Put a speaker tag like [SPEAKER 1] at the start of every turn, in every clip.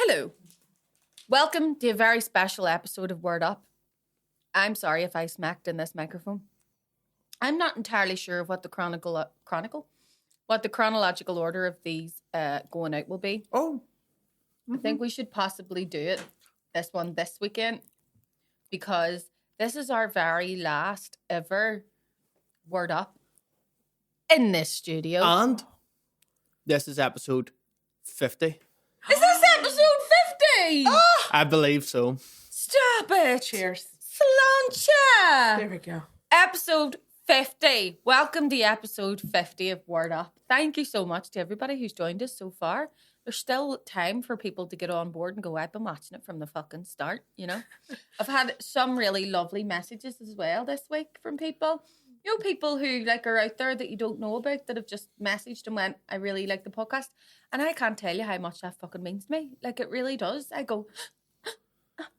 [SPEAKER 1] Hello. Welcome to a very special episode of Word Up. I'm sorry if I smacked in this microphone. I'm not entirely sure of what the chronological order of these going out will be.
[SPEAKER 2] Oh.
[SPEAKER 1] I think we should possibly do it, this one this weekend, because this is our very last ever Word Up in this studio.
[SPEAKER 2] And this is episode 50.
[SPEAKER 1] Is this episode 50?
[SPEAKER 2] Oh, I believe so.
[SPEAKER 1] Stop it.
[SPEAKER 3] Cheers.
[SPEAKER 1] Sláinte.
[SPEAKER 3] There we go.
[SPEAKER 1] Episode 50. Welcome to episode 50 of Word Up. Thank you so much to everybody who's joined us so far. There's still time for people to get on board and go, I've been watching it from the fucking start, you know. I've had some really lovely messages as well this week from people. You know, people who are out there that you don't know about that have just messaged and went, I really like the podcast. And I can't tell you how much that fucking means to me. Like, it really does. I go,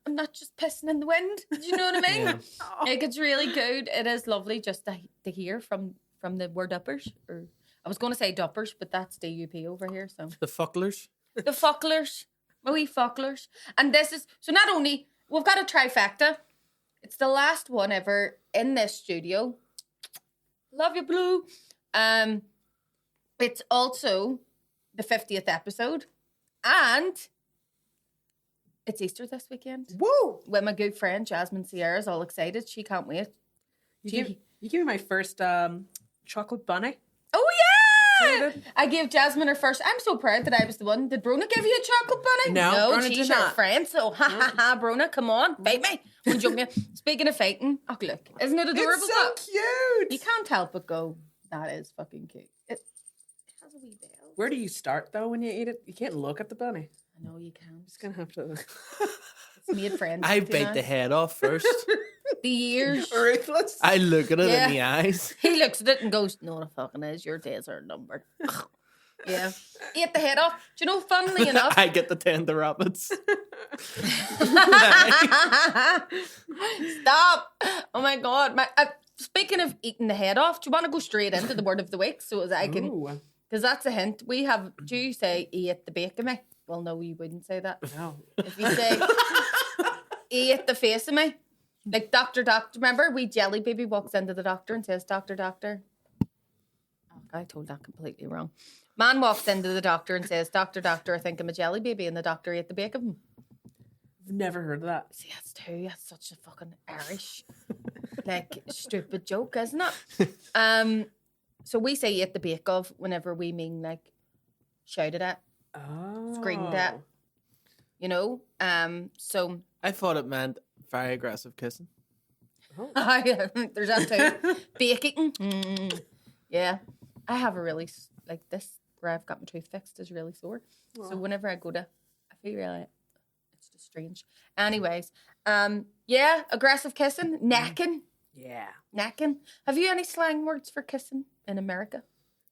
[SPEAKER 1] I'm not just pissing in the wind. Do you know what I mean?
[SPEAKER 2] Yeah.
[SPEAKER 1] Like, it's really good. It is lovely just to hear from the Word Uppers. Or I was going to say Duppers, but that's DUP over here. So
[SPEAKER 2] The fucklers.
[SPEAKER 1] the fucklers, my wee fucklers. And this is, so not only, we've got a trifecta. It's the last one ever in this studio. Love you, Blue. It's also the 50th episode. And it's Easter this weekend.
[SPEAKER 3] Whoa!
[SPEAKER 1] With my good friend Jasmine Sierra's all excited. She can't wait.
[SPEAKER 3] You gave me my first chocolate bunny.
[SPEAKER 1] Oh, yeah!
[SPEAKER 3] Excited.
[SPEAKER 1] I gave Jasmine her first. I'm so proud that I was the one. Did Bronagh give you a chocolate bunny?
[SPEAKER 3] No, Bronagh
[SPEAKER 1] she's
[SPEAKER 3] did
[SPEAKER 1] your
[SPEAKER 3] not.
[SPEAKER 1] friend. So, Bronagh, come on, fight me. I'm joking. Speaking of fighting, oh, look. Isn't it adorable?
[SPEAKER 3] It's so cute.
[SPEAKER 1] You can't help but go, that is fucking cute. It has a wee bell.
[SPEAKER 3] Where do you start, though, when you eat it? You can't look at the bunny.
[SPEAKER 1] I know you can.
[SPEAKER 3] Just going to have to...
[SPEAKER 1] It's made friends.
[SPEAKER 2] I
[SPEAKER 1] with you
[SPEAKER 2] bite
[SPEAKER 1] now.
[SPEAKER 2] the head off first.
[SPEAKER 1] The ears.
[SPEAKER 3] Ruthless.
[SPEAKER 2] I look at it
[SPEAKER 1] Yeah.
[SPEAKER 2] in the eyes.
[SPEAKER 1] He looks at it and goes, no, it fucking is. Your days are numbered. Yeah. Ate the head off. Do you know, funnily enough.
[SPEAKER 2] I get the tender rabbits.
[SPEAKER 1] Stop. Oh my God. Speaking of eating the head off, do you want to go straight into the word of the week so as I can,
[SPEAKER 3] Ooh,
[SPEAKER 1] because that's a hint. Do you say he ate the bake of me? Well, no, you wouldn't say that.
[SPEAKER 3] no.
[SPEAKER 1] If you say he ate the face of me, like Doctor, remember wee jelly baby walks into the doctor and says, Doctor. Oh, I told that completely wrong. Man walks into the doctor and says, Doctor, I think I'm a jelly baby, and the doctor ate the bake of him.
[SPEAKER 3] I've never heard of that.
[SPEAKER 1] See, that's such a fucking Irish, stupid joke, isn't it? So we say ate the bake of whenever we mean shouted at,
[SPEAKER 3] Oh.
[SPEAKER 1] screamed at, you know. So
[SPEAKER 2] I thought it meant very aggressive kissing.
[SPEAKER 3] Oh.
[SPEAKER 1] there's that too. Baking, yeah. I have a really this where I've got my tooth fixed is really sore. So whenever I go to, I feel really. It's just strange. Anyways, yeah, aggressive kissing, necking.
[SPEAKER 3] Yeah.
[SPEAKER 1] Necking. Have you any slang words for kissing in America?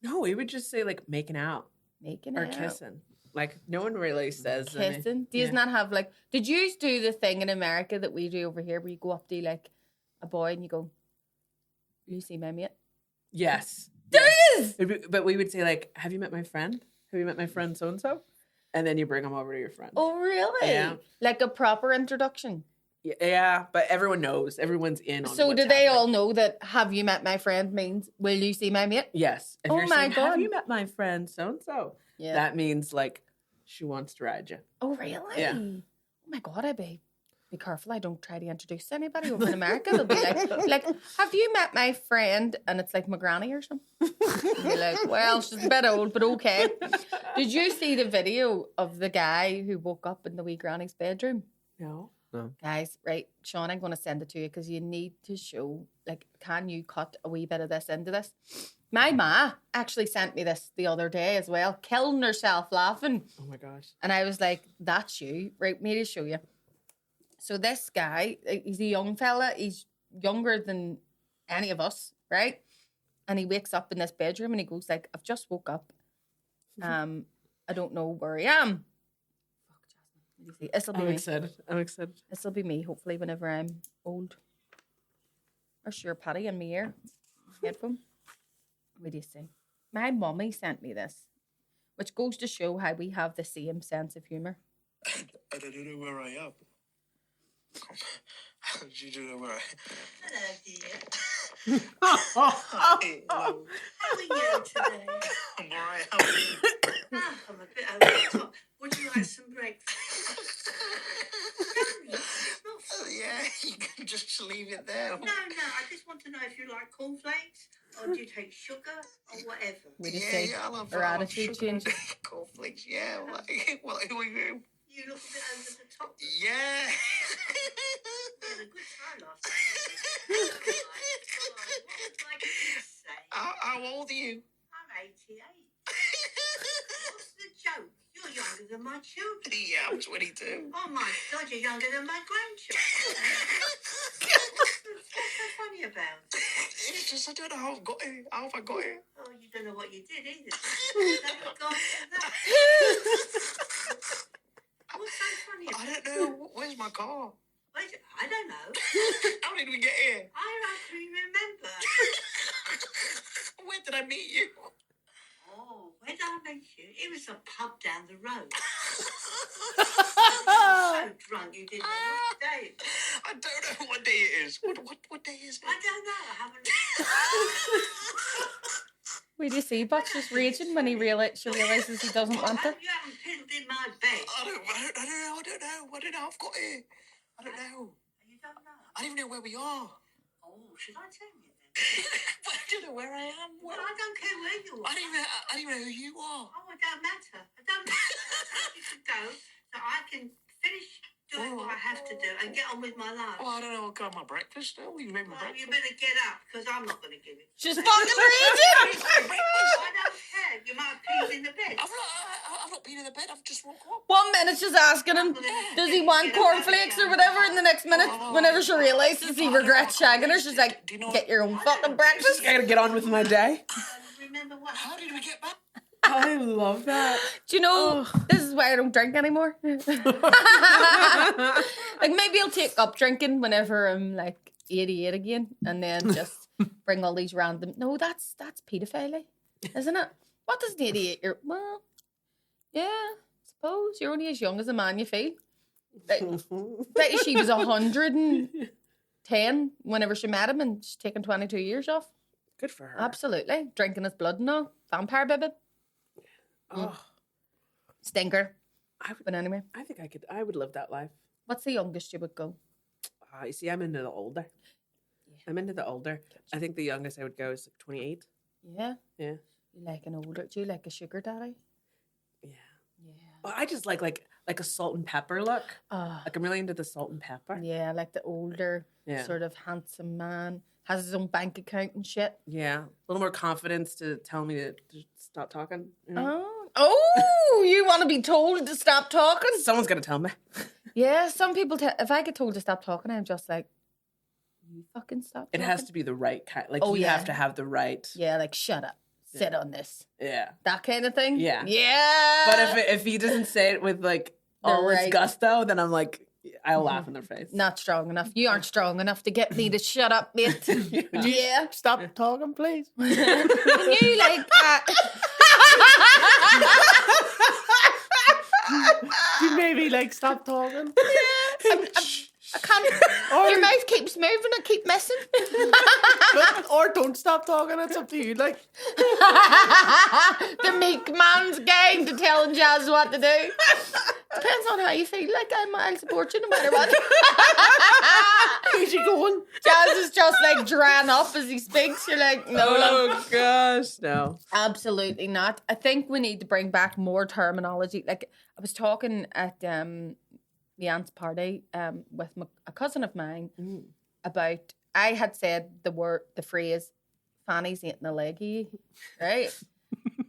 [SPEAKER 3] No, we would just say, making out.
[SPEAKER 1] Making
[SPEAKER 3] Or
[SPEAKER 1] out.
[SPEAKER 3] kissing. No one really says any-
[SPEAKER 1] Kissing. Do you
[SPEAKER 3] Yeah.
[SPEAKER 1] not have did you do the thing in America that we do over here where you go up to a boy and you go, you see my mate?
[SPEAKER 3] Yes.
[SPEAKER 1] There is!
[SPEAKER 3] But we would say, have you met my friend? Have you met my friend so-and-so? And then you bring them over to your friend.
[SPEAKER 1] Oh, really?
[SPEAKER 3] Yeah.
[SPEAKER 1] Like a proper introduction.
[SPEAKER 3] Yeah, but everyone knows. Everyone's in on
[SPEAKER 1] So
[SPEAKER 3] what's
[SPEAKER 1] do they
[SPEAKER 3] happening.
[SPEAKER 1] all know that have you met my friend means will you see my mate?
[SPEAKER 3] Yes. If
[SPEAKER 1] Oh
[SPEAKER 3] you're
[SPEAKER 1] my
[SPEAKER 3] saying,
[SPEAKER 1] God.
[SPEAKER 3] have you met my friend so-and-so?
[SPEAKER 1] Yeah.
[SPEAKER 3] That means, she wants to ride you.
[SPEAKER 1] Oh, really?
[SPEAKER 3] Yeah.
[SPEAKER 1] Oh my God, I be careful. I don't try to introduce anybody over in America. They'll be like, have you met my friend? And it's like my granny or something. And you're like, well, she's a bit old, but okay. Did you see the video of the guy who woke up in the wee granny's bedroom?
[SPEAKER 3] No.
[SPEAKER 1] Guys, right, Sean, I'm going to send it to you because you need to show, can you cut a wee bit of this into this? My ma actually sent me this the other day as well, killing herself laughing.
[SPEAKER 3] Oh, my gosh.
[SPEAKER 1] And I was like, that's you. Right, me to show you. So this guy, he's a young fella. He's younger than any of us, right? And he wakes up in this bedroom and he goes I've just woke up. I don't know where I am. This'll be
[SPEAKER 3] I'm
[SPEAKER 1] me.
[SPEAKER 3] excited.
[SPEAKER 1] This'll be me, hopefully, whenever I'm old. Or sure, Patty in my ear. Headphone. What do you say? My mummy sent me this, which goes to show how we have the same sense of humour.
[SPEAKER 4] I don't know where I am. How did you know where I am?
[SPEAKER 5] Hello, dear.
[SPEAKER 4] Hello.
[SPEAKER 5] How are you today?
[SPEAKER 4] I'm alright. How are you?
[SPEAKER 5] I'm a bit over the top. Would you like some breakfast? It's not fun.
[SPEAKER 4] Yeah, you can just leave it there.
[SPEAKER 5] No, I just want to know if you like cornflakes or do you take sugar or whatever.
[SPEAKER 1] We just say
[SPEAKER 4] I'll have
[SPEAKER 1] her
[SPEAKER 4] I'll have
[SPEAKER 1] attitude
[SPEAKER 4] sugar and
[SPEAKER 1] changes.
[SPEAKER 4] cornflakes. Yeah, well, who are you?
[SPEAKER 5] You look a bit over the top.
[SPEAKER 4] Yeah.
[SPEAKER 5] We had a good time last night. What would my kids say?
[SPEAKER 4] How old are you?
[SPEAKER 5] I'm 88. What's the joke? You're younger than my children.
[SPEAKER 4] Yeah, I'm 22.
[SPEAKER 5] Oh my God, you're younger than my grandchildren. What's so funny about it?
[SPEAKER 4] It's just I don't know how I've got here. How have I got here?
[SPEAKER 5] Oh, you don't know what you did either. Thank God for that. What's so funny about
[SPEAKER 4] I
[SPEAKER 5] it?
[SPEAKER 4] don't know. Where's my car?
[SPEAKER 5] Wait, I don't know.
[SPEAKER 4] How did we get here?
[SPEAKER 5] I actually remember.
[SPEAKER 4] Where did I meet you?
[SPEAKER 5] Oh, where did I meet you? It was a pub down the road. So drunk you didn't know what day it was.
[SPEAKER 4] I don't know what day it is. What day is
[SPEAKER 5] I
[SPEAKER 4] it?
[SPEAKER 5] don't know. I haven't.
[SPEAKER 1] We just see Butch just raging when she realizes he doesn't want her.
[SPEAKER 5] You haven't piddled in my bed.
[SPEAKER 4] I don't know. I don't know. I don't know how I've got here. I don't know.
[SPEAKER 5] You don't know.
[SPEAKER 4] I don't even know where we are.
[SPEAKER 5] Oh, should I tell you then?
[SPEAKER 4] I don't know where I am.
[SPEAKER 5] Well, I don't care where you are.
[SPEAKER 4] I don't even know who you are.
[SPEAKER 5] Oh, it don't matter. It don't matter. I need to go so I can finish doing what I have to do and get on with my life.
[SPEAKER 4] Oh, I don't know. I'll go have my breakfast still. You made my
[SPEAKER 5] Well, you
[SPEAKER 4] breakfast.
[SPEAKER 5] better get up because I'm not going to give it.
[SPEAKER 1] She's fucking raging!
[SPEAKER 5] I don't care. You might have peed in the bed.
[SPEAKER 4] I've not been in the bed. I've just woke up.
[SPEAKER 1] 1 minute she's asking him, does he want cornflakes or whatever? And the next minute, whenever she realizes he regrets shagging her, she's like, get your own fucking breakfast.
[SPEAKER 3] I gotta get on with my day.
[SPEAKER 5] Remember what?
[SPEAKER 4] How did we get back?
[SPEAKER 3] I love that.
[SPEAKER 1] Do you know, this is why I don't drink anymore. Like, maybe I'll take up drinking whenever I'm like 88 again and then just bring all these random... No, that's pedophilia, isn't it? What does an 88-year... Well, yeah, I suppose. You're only as young as a man you feel. Bet you she was 110 whenever she met him and she's taken 22 years off.
[SPEAKER 3] Good for her.
[SPEAKER 1] Absolutely. Drinking his blood and all. Vampire baby.
[SPEAKER 3] Oh,
[SPEAKER 1] Stinker.
[SPEAKER 3] I would.
[SPEAKER 1] But anyway,
[SPEAKER 3] I think I would live that life.
[SPEAKER 1] what's the youngest you would go?
[SPEAKER 3] You see, I'm into the older. I'm into the older. I think the youngest I would go is like 28.
[SPEAKER 1] Yeah.
[SPEAKER 3] Yeah.
[SPEAKER 1] You like an older... Do you like a sugar daddy?
[SPEAKER 3] Yeah.
[SPEAKER 1] Yeah.
[SPEAKER 3] Well, I just like a salt and pepper look.
[SPEAKER 1] Oh,
[SPEAKER 3] Like I'm really into the salt and pepper.
[SPEAKER 1] yeah, like the older,
[SPEAKER 3] Yeah.
[SPEAKER 1] sort of handsome man. Has his own bank account and shit.
[SPEAKER 3] Yeah. A little more confidence to tell me to stop talking. You know?
[SPEAKER 1] Oh, you want to be told to stop talking?
[SPEAKER 3] Someone's gonna tell me.
[SPEAKER 1] Yeah, some people, if I get told to stop talking, I'm just like, you fucking stop
[SPEAKER 3] It
[SPEAKER 1] talking.
[SPEAKER 3] has to be the right kind. Like
[SPEAKER 1] Oh,
[SPEAKER 3] you
[SPEAKER 1] yeah.
[SPEAKER 3] have to have the right.
[SPEAKER 1] Yeah, like, shut up. Sit on this.
[SPEAKER 3] Yeah.
[SPEAKER 1] That kind of thing.
[SPEAKER 3] Yeah.
[SPEAKER 1] Yeah.
[SPEAKER 3] But if he doesn't say it with like all his
[SPEAKER 1] right.
[SPEAKER 3] gusto, then I'm like, I'll laugh in their face.
[SPEAKER 1] Not strong enough. You aren't strong enough to get me to shut up, mate. Yeah.
[SPEAKER 2] Stop talking, please.
[SPEAKER 1] Can you like
[SPEAKER 2] Do you maybe like stop talking?
[SPEAKER 1] I can't. Your mouth keeps moving. I keep missing.
[SPEAKER 2] Or don't stop talking. It's up to you. Like,
[SPEAKER 1] The meek man's game to telling Jazz what to do. Depends on how you feel. Like I'll support you no matter what.
[SPEAKER 2] where's you going?
[SPEAKER 1] Jazz is just like drying up as he speaks. You're like, no, love.
[SPEAKER 3] Oh gosh, no.
[SPEAKER 1] Absolutely not. I think we need to bring back more terminology. Like I was talking at the aunt's party with a cousin of mine about. I had said the phrase "Fanny's eating a leggy," right?
[SPEAKER 3] Does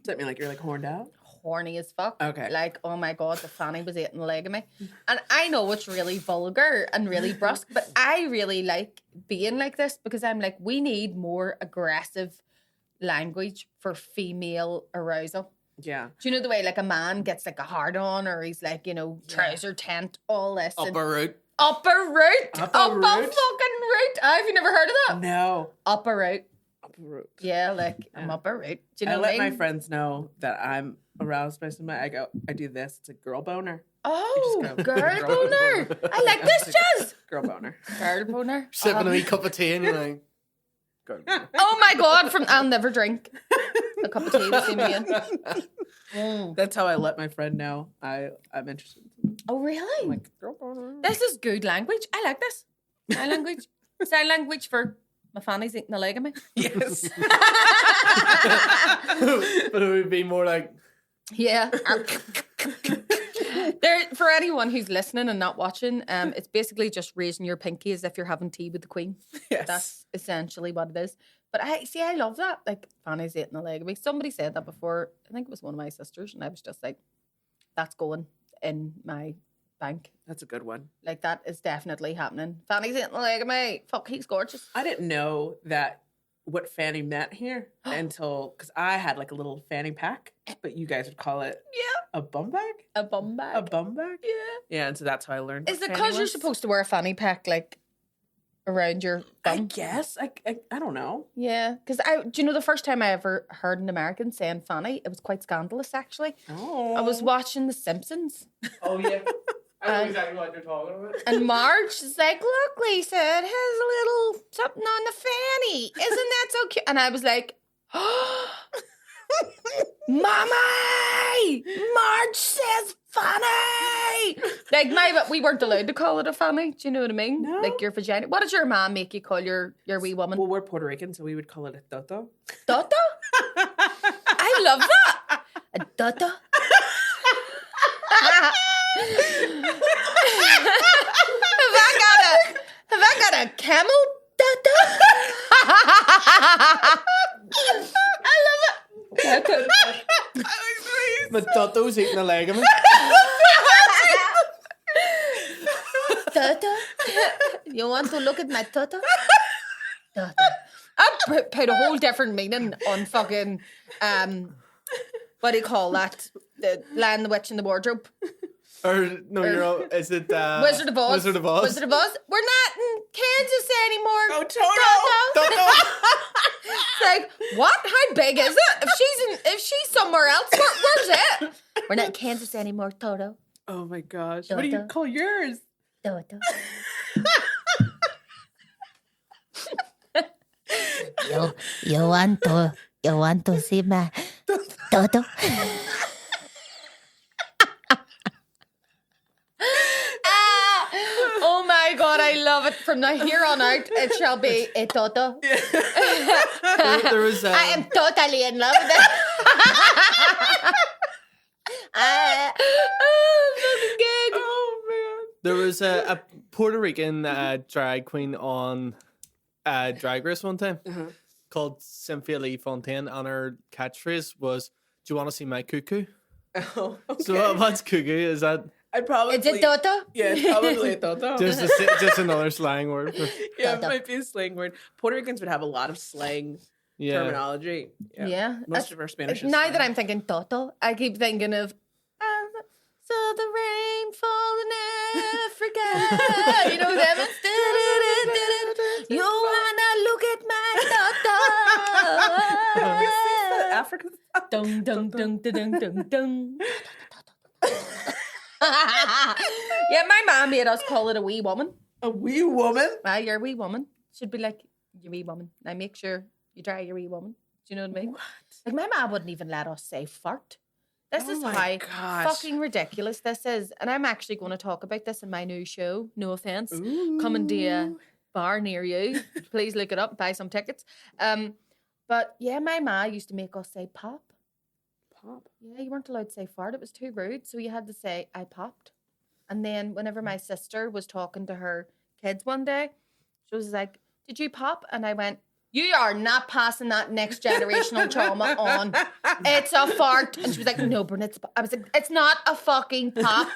[SPEAKER 3] that mean like you're like horned out?
[SPEAKER 1] Horny as fuck.
[SPEAKER 3] Okay.
[SPEAKER 1] Like, oh my God, the Fanny was eating a leg of me. And I know it's really vulgar and really brusque, but I really like being like this because I'm like, we need more aggressive language for female arousal.
[SPEAKER 3] Yeah.
[SPEAKER 1] Do you know the way like a man gets like a hard on or he's like, you know, trouser tent, all this.
[SPEAKER 2] Upper root.
[SPEAKER 1] Upper root.
[SPEAKER 3] Upper
[SPEAKER 1] Upper
[SPEAKER 3] root?
[SPEAKER 1] fucking root. Have you never heard of that?
[SPEAKER 3] No.
[SPEAKER 1] Upper root.
[SPEAKER 3] Upper root.
[SPEAKER 1] Yeah, like I'm upper root. Do you know
[SPEAKER 3] I
[SPEAKER 1] what I
[SPEAKER 3] let
[SPEAKER 1] mean?
[SPEAKER 3] my friends know that I'm aroused by somebody, I do this. It's a girl boner.
[SPEAKER 1] Oh,
[SPEAKER 3] just go,
[SPEAKER 1] girl
[SPEAKER 3] girl
[SPEAKER 1] boner.
[SPEAKER 3] boner.
[SPEAKER 1] I like this, Jazz.
[SPEAKER 3] Girl boner.
[SPEAKER 1] Girl boner.
[SPEAKER 2] Sipping a wee cup of tea and you're like, "Go."
[SPEAKER 1] Oh my God, I'll never drink a cup of tea to see me again.
[SPEAKER 3] That's how I let my friend know I'm interested.
[SPEAKER 1] Oh, really?
[SPEAKER 3] I'm like, girl boner.
[SPEAKER 1] This is good language. I like this. Sign language. Sign language for my fanny's eating a leg of me.
[SPEAKER 3] Yes.
[SPEAKER 2] But it would be more like,
[SPEAKER 1] Yeah. For anyone who's listening and not watching, it's basically just raising your pinky as if you're having tea with the Queen.
[SPEAKER 3] Yes.
[SPEAKER 1] That's essentially what it is. But I love that. Like, fanny's eating a leg of me. Somebody said that before. I think it was one of my sisters, and I was just like, that's going in my bank.
[SPEAKER 3] That's a good one.
[SPEAKER 1] Like, that is definitely happening. Fanny's eating a leg of me. Fuck, he's gorgeous.
[SPEAKER 3] I didn't know that what fanny meant here until, because I had like a little fanny pack, but you guys would call it a bum bag?
[SPEAKER 1] A bum bag.
[SPEAKER 3] A bum bag?
[SPEAKER 1] Yeah.
[SPEAKER 3] Yeah, and so that's how I learned.
[SPEAKER 1] Is
[SPEAKER 3] what
[SPEAKER 1] it
[SPEAKER 3] fanny
[SPEAKER 1] because you're
[SPEAKER 3] was.
[SPEAKER 1] supposed to wear a fanny pack, like, around your
[SPEAKER 3] I
[SPEAKER 1] bum?
[SPEAKER 3] guess. I don't know.
[SPEAKER 1] Yeah. Because do you know the first time I ever heard an American saying fanny, it was quite scandalous, actually.
[SPEAKER 3] Oh.
[SPEAKER 1] I was watching The Simpsons.
[SPEAKER 2] oh yeah, I know exactly what you're talking about.
[SPEAKER 1] And Marge is like, look, Lisa, it has a little something on the fanny. Isn't that so cute? And I was like, oh, Mommy! Marge says fanny! Like, we weren't allowed to call it a fanny. Do you know what I mean?
[SPEAKER 3] No.
[SPEAKER 1] Like your vagina. What did your mom make you call your wee woman?
[SPEAKER 3] Well, we're Puerto Rican, so we would call it a toto.
[SPEAKER 1] Toto? I love that. A Toto? Have I got a camel Toto? I love it.
[SPEAKER 2] But Toto's eating a leg of me.
[SPEAKER 1] Toto? You want to look at my Toto? Toto. I put a whole different meaning on fucking, what do you call that? The Lion, the Witch, and the Wardrobe.
[SPEAKER 2] Or no, is it
[SPEAKER 1] Wizard of Oz.
[SPEAKER 2] Wizard of Oz.
[SPEAKER 1] Wizard of Oz. We're not in Kansas anymore.
[SPEAKER 3] Oh, Toto!
[SPEAKER 1] It's like, what? How big is it? If she's somewhere else, where's it? We're not in Kansas anymore, Toto.
[SPEAKER 3] Oh my gosh. What do you
[SPEAKER 1] Toto.
[SPEAKER 3] call yours?
[SPEAKER 1] Toto.
[SPEAKER 6] You want to see my Toto?
[SPEAKER 1] Oh my God, I love it. From now here on out, it shall be a Toto.
[SPEAKER 2] There was
[SPEAKER 1] I am totally in love with it. Fucking good.
[SPEAKER 3] Oh man.
[SPEAKER 2] There was a Puerto Rican drag queen on Drag Race one time called Cynthia Lee Fontaine, and her catchphrase was, "Do you want to see my cuckoo?"
[SPEAKER 3] Oh, okay.
[SPEAKER 2] So what's cuckoo? Is that
[SPEAKER 3] I'd probably.
[SPEAKER 1] Is it Toto?
[SPEAKER 3] Yeah, it's probably a toto.
[SPEAKER 2] just another slang word? For,
[SPEAKER 3] Yeah, it
[SPEAKER 1] Toto.
[SPEAKER 3] might be a slang word. Puerto Ricans would have a lot of slang
[SPEAKER 2] yeah.
[SPEAKER 3] terminology.
[SPEAKER 1] Yeah.
[SPEAKER 3] Most of our Spanish is
[SPEAKER 1] Now
[SPEAKER 3] slang.
[SPEAKER 1] that I'm thinking Toto, I keep thinking of so the rain fall in Africa. You know them. You wanna look at my Toto.
[SPEAKER 3] Africa.
[SPEAKER 1] Dung dung dung dung dung dung. Yeah, my mom made us call it a wee woman.
[SPEAKER 3] A wee woman.
[SPEAKER 1] You're a wee woman. Should be like your wee woman. Now make sure you dry your wee woman. Do you know what I mean?
[SPEAKER 3] What?
[SPEAKER 1] Like my mom wouldn't even let us say fart. This
[SPEAKER 3] Oh
[SPEAKER 1] is
[SPEAKER 3] my
[SPEAKER 1] how
[SPEAKER 3] gosh.
[SPEAKER 1] fucking ridiculous this is. And I'm actually going to talk about this in my new show. No offense. Coming to a bar near you. Please look it up. Buy some tickets. But yeah, my ma used to make us say pop.
[SPEAKER 3] Pop.
[SPEAKER 1] Yeah, you weren't allowed to say fart. It was too rude. So you had to say, I popped. And then whenever my sister was talking to her kids one day, she was like, did you pop? And I went, you are not passing that next generational trauma on. It's a fart. And she was like, no, Bernard. I was like, it's not a fucking pop.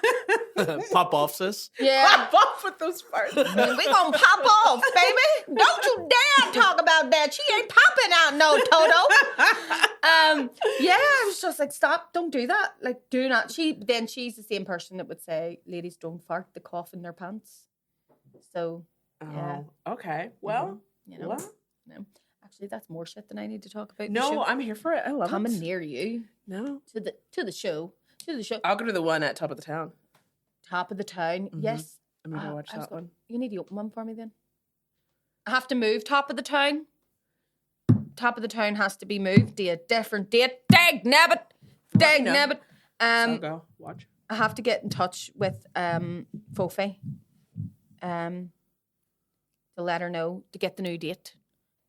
[SPEAKER 2] Pop off, sis.
[SPEAKER 1] Yeah.
[SPEAKER 3] Pop off with those farts.
[SPEAKER 1] We gonna pop off, baby. Don't you dare talk about that. She ain't popping out no Toto. Yeah, I was just like, stop, don't do that. Like, do not. She's the same person that would say, ladies don't fart, they cough in their pants. So, yeah.
[SPEAKER 3] Oh, okay. Well,
[SPEAKER 1] You know,
[SPEAKER 3] well,
[SPEAKER 1] you know. Actually, that's more shit than I need to talk about.
[SPEAKER 3] No, I'm here for it. I love
[SPEAKER 1] coming
[SPEAKER 3] it.
[SPEAKER 1] near you
[SPEAKER 3] No.
[SPEAKER 1] to the show.
[SPEAKER 3] I'll go to the one at Top of the Town.
[SPEAKER 1] Top of the Town. Yes.
[SPEAKER 3] I'm going to go watch that one.
[SPEAKER 1] You need to open one for me then. I have to move Top of the Town. Top of the Town has to be moved to a different date. Dag nabbit. Dag nabbit.
[SPEAKER 3] I'll go watch.
[SPEAKER 1] I have to get in touch with Fofi to let her know to get the new date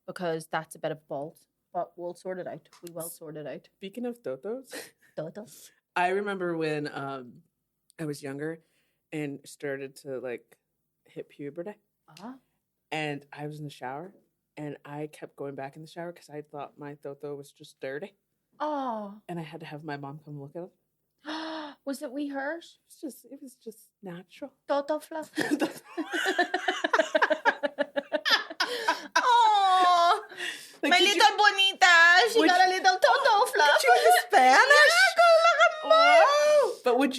[SPEAKER 1] because that's a bit of balls. But we'll sort it out. We will sort it out.
[SPEAKER 3] Speaking of Totos,
[SPEAKER 1] Toto.
[SPEAKER 3] I remember when I was younger and started to like hit puberty. And I was in the shower and I kept going back in the shower because I thought my Toto was just dirty.
[SPEAKER 1] Oh.
[SPEAKER 3] And I had to have my mom come look at it.
[SPEAKER 1] Was it wee hers?
[SPEAKER 3] It was just natural.
[SPEAKER 1] Toto fluff. Oh,
[SPEAKER 3] Like,
[SPEAKER 1] my
[SPEAKER 3] did
[SPEAKER 1] little bonita. She got a little Toto fluff.
[SPEAKER 3] She was Spanish.
[SPEAKER 1] Wow.
[SPEAKER 3] But would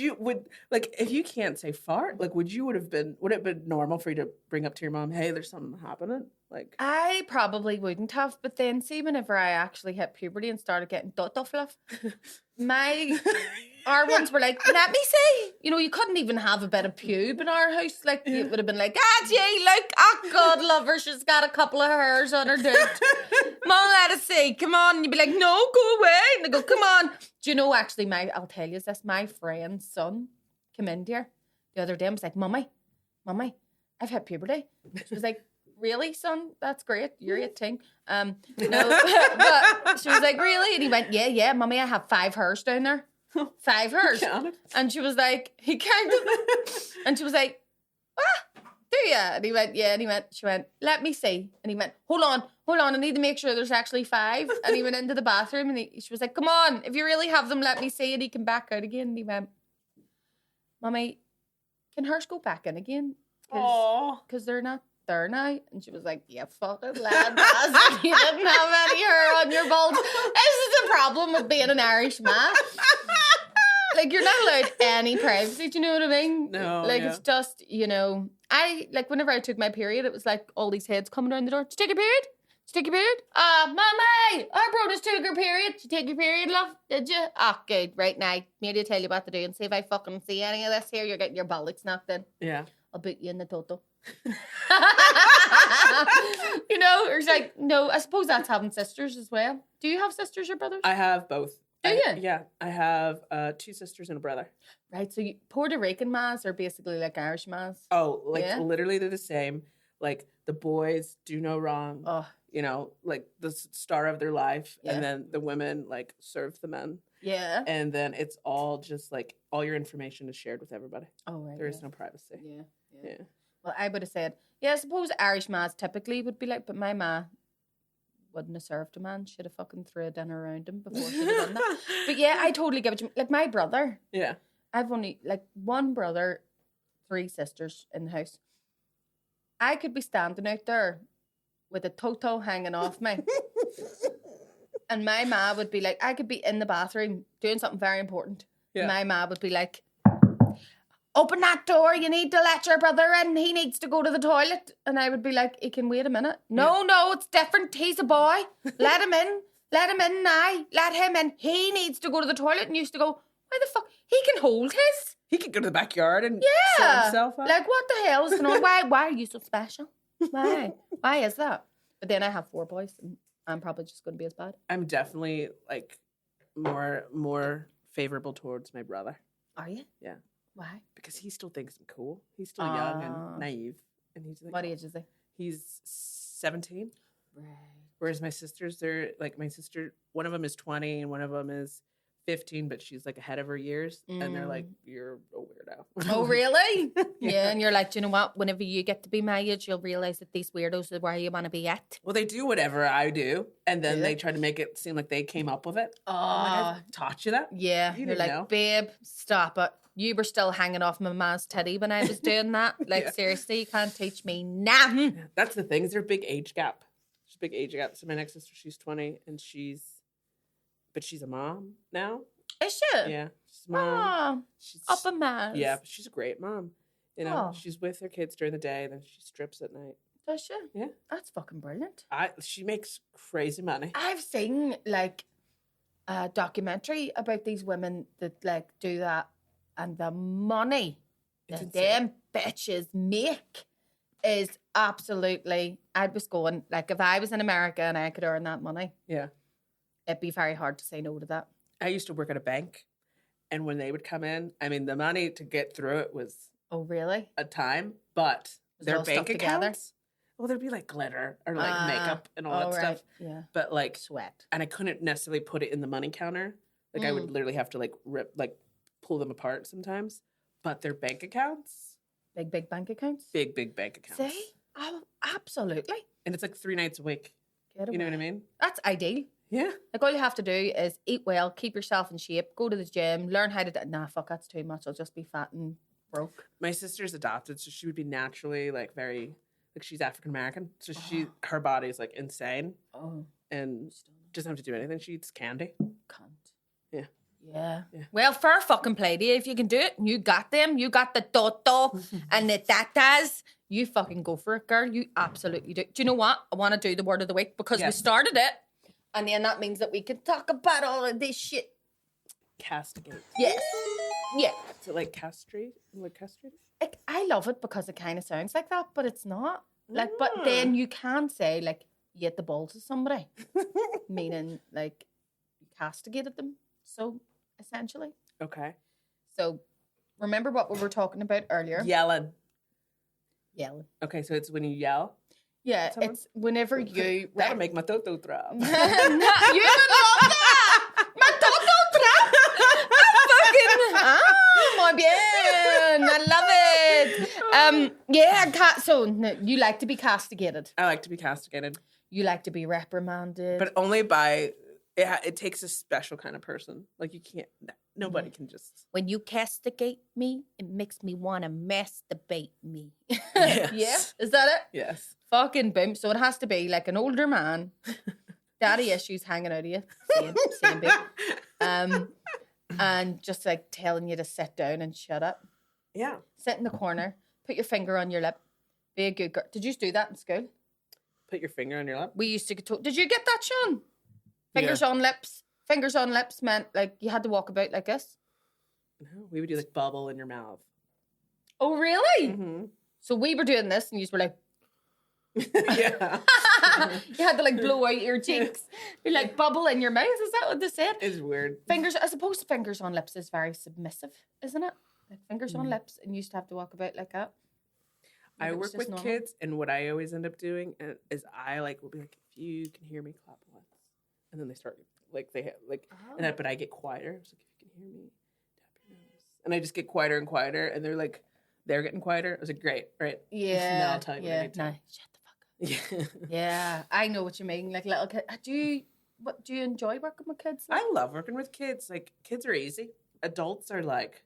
[SPEAKER 3] if you can't say fart, like would it have been normal for you to bring up to your mom, hey, there's something happening? Like
[SPEAKER 1] I probably wouldn't have, but then see whenever I actually hit puberty and started getting Toto fluff, our ones were like, let me see. You know, you couldn't even have a bit of pube in our house. Like it would have been like, gee, look, oh God, love her. She's got a couple of hairs on her dick. Mom, let us see. Come on. And you'd be like, no, go away. And they go, come on. Do you know, actually, I'll tell you this, my friend's son came in here the other day and was like, Mummy, I've hit puberty. She was like, really, son? That's great. You're 18. No, but she was like, really? And he went, yeah, Mummy, I have 5 hairs down there. 5 hairs. And she was like, he counted them. And she was like, do you? And he went, yeah. And she went, let me see. And he went, hold on. I need to make sure there's actually 5. And he went into the bathroom and she was like, come on, if you really have them, let me see. And he came back out again and he went, Mummy, can hers go back in again? Because they're not there now. And she was like, yeah, fucking lad, bastard. You didn't have any hair on your balls. This is the problem with being an Irish man. Like, you're not allowed any privacy, do you know what I mean?
[SPEAKER 3] No.
[SPEAKER 1] Like, it's just, you know, whenever I took my period, it was like all these heads coming around the door. Did you take your period? Mommy, our bro just took her period. Did you take your period, love? Did you? Oh, good. Right now. Maybe I'll tell you what to do and see if I fucking see any of this here. You're getting your bollocks knocked in.
[SPEAKER 3] Yeah.
[SPEAKER 1] I'll boot you in the Toto. You know, or it's like, no, I suppose that's having sisters as well. Do you have sisters or brothers?
[SPEAKER 3] I have both.
[SPEAKER 1] Do you?
[SPEAKER 3] Yeah. I have 2 sisters and a brother.
[SPEAKER 1] Right, so Puerto Rican mas are basically like Irish mas.
[SPEAKER 3] Oh, like literally they're the same. Like the boys do no wrong.
[SPEAKER 1] Oh.
[SPEAKER 3] You know, like the star of their life.
[SPEAKER 1] Yeah.
[SPEAKER 3] And then the women like serve the men.
[SPEAKER 1] Yeah.
[SPEAKER 3] And then it's all just like all your information is shared with everybody.
[SPEAKER 1] Oh, right.
[SPEAKER 3] There is no privacy.
[SPEAKER 1] Yeah. Well, I would have said, I suppose Irish mas typically would be like, but my ma wouldn't have served a man. She'd have fucking threw a dinner around him before she'd have done that. But yeah, I totally get what you mean. Like my brother.
[SPEAKER 3] Yeah.
[SPEAKER 1] I've only like 1 brother, 3 sisters in the house. I could be standing out there with a Toto hanging off me. And my ma would be like, I could be in the bathroom doing something very important. Yeah. My ma would be like, open that door, you need to let your brother in. He needs to go to the toilet. And I would be like, he can wait a minute. No, it's different. He's a boy. Let him in. Let him in now. Let him in. He needs to go to the toilet. And used to go, why the fuck? He can hold his.
[SPEAKER 3] He could go to the backyard and sort himself out.
[SPEAKER 1] Like, what the hell is going on? Why are you so special? Why? Why is that? But then I have 4 boys, and I'm probably just going to be as bad.
[SPEAKER 3] I'm definitely like more favorable towards my brother.
[SPEAKER 1] Are you?
[SPEAKER 3] Yeah.
[SPEAKER 1] Why?
[SPEAKER 3] Because he still thinks I'm cool. He's still young and naive. And he's like,
[SPEAKER 1] what age is he?
[SPEAKER 3] He's 17.
[SPEAKER 1] Right.
[SPEAKER 3] Whereas my sisters, they're like my sister, one of them is 20 and one of them is 15, but she's like ahead of her years. And they're like, you're a weirdo.
[SPEAKER 1] Oh, really? Yeah. And you're like, do you know what? Whenever you get to be my age, you'll realize that these weirdos are where you want to be at.
[SPEAKER 3] Well, they do whatever I do. And then they try to make it seem like they came up with it. Oh, I've taught you that?
[SPEAKER 1] Yeah. You're like, know. Babe, stop it. You were still hanging off my man's teddy when I was doing that. Like, seriously, you can't teach me nothing.
[SPEAKER 3] Yeah, that's the thing. Is there a big age gap? There's a big age gap. So my next sister, she's 20 and she's a mom now.
[SPEAKER 1] Is she?
[SPEAKER 3] Yeah. She's a mom.
[SPEAKER 1] Oh, she's up a man.
[SPEAKER 3] Yeah, but she's a great mom. You know, she's with her kids during the day, then she strips at night.
[SPEAKER 1] Does she?
[SPEAKER 3] Yeah.
[SPEAKER 1] That's fucking brilliant.
[SPEAKER 3] She makes crazy money.
[SPEAKER 1] I've seen like a documentary about these women that like do that, and the money
[SPEAKER 3] It's
[SPEAKER 1] that
[SPEAKER 3] insane.
[SPEAKER 1] them bitches make is absolutely. I'd was going like if I was in America and I could earn that money,
[SPEAKER 3] Yeah.
[SPEAKER 1] it'd be very hard to say no to that.
[SPEAKER 3] I used to work at a bank, and when they would come in, I mean, the money to get through it was
[SPEAKER 1] Oh, really?
[SPEAKER 3] a time, but
[SPEAKER 1] Was it
[SPEAKER 3] their
[SPEAKER 1] all
[SPEAKER 3] bank
[SPEAKER 1] stuck together?
[SPEAKER 3] accounts, well, there'd be like glitter or like makeup and all that stuff.
[SPEAKER 1] Yeah.
[SPEAKER 3] But like,
[SPEAKER 1] Sweat.
[SPEAKER 3] and I couldn't necessarily put it in the money counter. Like I would literally have to like pull them apart sometimes. But their bank accounts,
[SPEAKER 1] Big bank accounts.
[SPEAKER 3] big bank accounts.
[SPEAKER 1] See? Oh, absolutely.
[SPEAKER 3] And it's like 3 nights a week.
[SPEAKER 1] Get
[SPEAKER 3] You know what I
[SPEAKER 1] away.
[SPEAKER 3] mean?
[SPEAKER 1] That's ideal.
[SPEAKER 3] Yeah.
[SPEAKER 1] Like all you have to do is eat well, keep yourself in shape, go to the gym, learn how to. Nah, fuck, that's too much. I'll just be fat and broke.
[SPEAKER 3] My sister's adopted, so she would be naturally like very like she's African American. So her body's like insane
[SPEAKER 1] Oh,
[SPEAKER 3] and doesn't have to do anything. She eats candy.
[SPEAKER 1] cunt.
[SPEAKER 3] Yeah.
[SPEAKER 1] Yeah.
[SPEAKER 3] Yeah.
[SPEAKER 1] Well, fair fucking play to you. If you can do it, you got them. You got the Toto and the Tatas. You fucking go for it, girl. You absolutely do. Do you know what? I want to do the word of the week because we
[SPEAKER 3] Yes.
[SPEAKER 1] started it. And then that means that we can talk about all of this shit.
[SPEAKER 3] Castigate.
[SPEAKER 1] Yes. Yeah.
[SPEAKER 3] Is it like castrate? Like castrated?
[SPEAKER 1] I love it because it kind of sounds like that, but it's not. Like, but then you can say, like, you hit the balls of somebody. Meaning, like, you castigated them. So, essentially.
[SPEAKER 3] Okay.
[SPEAKER 1] So, remember what we were talking about earlier?
[SPEAKER 3] Yelling.
[SPEAKER 1] Yelling.
[SPEAKER 3] Okay, so it's when you yell.
[SPEAKER 1] Yeah,
[SPEAKER 3] Someone?
[SPEAKER 1] it's whenever you...
[SPEAKER 3] That'll make my toto throb.
[SPEAKER 1] No, you would love that! My Toto trap! Muy bien! I love it! Yeah, so no, you like to be castigated.
[SPEAKER 3] I like to be castigated,
[SPEAKER 1] You like to be reprimanded.
[SPEAKER 3] but only by it takes a special kind of person. Like you can't. Nobody can just.
[SPEAKER 6] When you castigate me, it makes me want to masturbate me.
[SPEAKER 3] Yes.
[SPEAKER 1] Yeah? Is that it?
[SPEAKER 3] Yes.
[SPEAKER 1] Fucking boom. So it has to be like an older man, daddy issues hanging out of you. Same bit. And just like telling you to sit down and shut up.
[SPEAKER 3] Yeah.
[SPEAKER 1] Sit in the corner, put your finger on your lip, be a good girl. Did you do that in school?
[SPEAKER 3] Put your finger on your lip.
[SPEAKER 1] We used to get told. Did you get that, Sean? Fingers on lips. Fingers on lips meant like you had to walk about like this.
[SPEAKER 3] No, we would do like bubble in your mouth.
[SPEAKER 1] Oh, really?
[SPEAKER 3] Mm-hmm.
[SPEAKER 1] So we were doing this and you were like,
[SPEAKER 3] Yeah.
[SPEAKER 1] you had to like blow out your cheeks. You're like bubble in your mouth. Is that what they said?
[SPEAKER 3] It's weird.
[SPEAKER 1] Fingers, I suppose fingers on lips is very submissive, isn't it? Like fingers on lips and you used to have to walk about like that. Like
[SPEAKER 3] I
[SPEAKER 1] it was
[SPEAKER 3] work
[SPEAKER 1] just
[SPEAKER 3] with
[SPEAKER 1] normal.
[SPEAKER 3] kids, and what I always end up doing is I like will be like, if you can hear me, clap once, and then they start like and but I get quieter. It's like if you can hear me, tap your nose, and I just get quieter and quieter, and they're getting quieter. I was like, great, right?
[SPEAKER 1] Yeah.
[SPEAKER 3] Now I'll tell you what I
[SPEAKER 1] yeah.
[SPEAKER 3] need to.
[SPEAKER 1] No, shut the fuck up.
[SPEAKER 3] Yeah.
[SPEAKER 1] Yeah, I know what you mean. Like little kid. Do you enjoy working with kids?
[SPEAKER 3] I love working with kids. Like kids are easy. Adults are like,